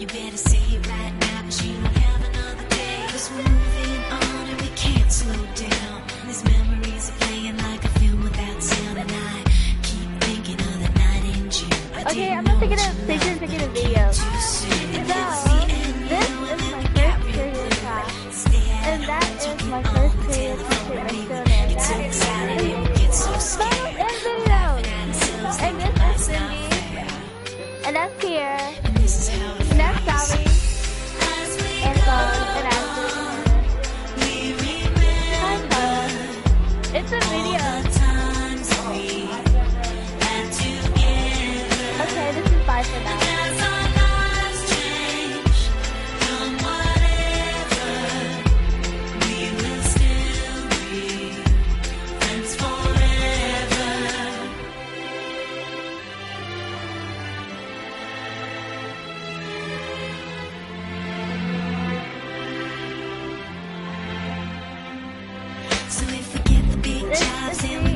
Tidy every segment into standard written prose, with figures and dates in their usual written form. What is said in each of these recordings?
You better say it right now, 'cause you don't have another day. 'Cause we're moving on and we can't slow down. These memories are playing like a film without sound, and I keep thinking of the night in June. Okay, I'm not taking a picture, taking a video. So, this is my first period class, and that is my first period teacher, Miss Jonas. And videos! And this is Cindy. And that's here. And that's Sally. And Phone. And Ashley. Hi, Phone. It's a video. Okay, this is bye for now.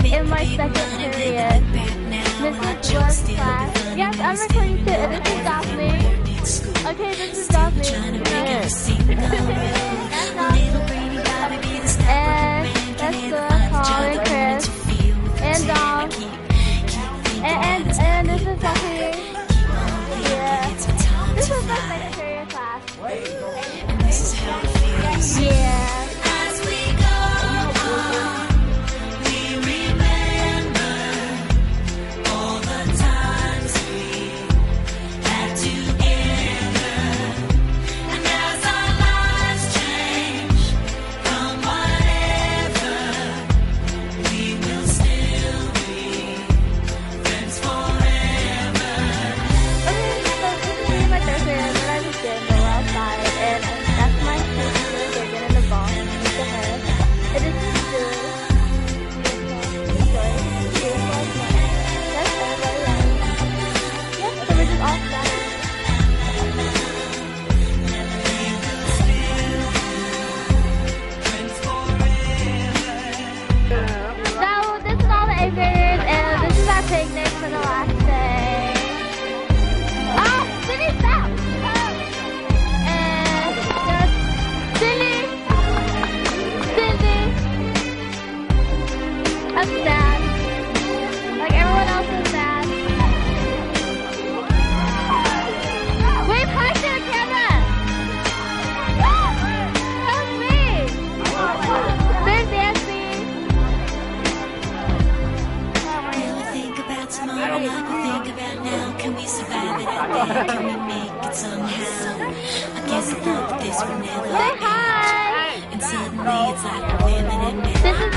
In my second period, Mrs. Ward's class. Yes, I'm recording too. This is Daphne. Okay, this is Daphne. And that's Paul and Chris. And Dom. And this is Sophie. Yeah. This is my second period class. Yeah. Picnic for the last day. Oh, Cindy, stop! And there's Cindy! I'm sad. Like everyone else is sad. Wave hi to the camera! Help me! There's Nancy. Tomorrow, like we think about now. Can we survive it out there? Can we make it somehow? I guess I thought that this would never Say hi! end. And suddenly it's like we're living in This is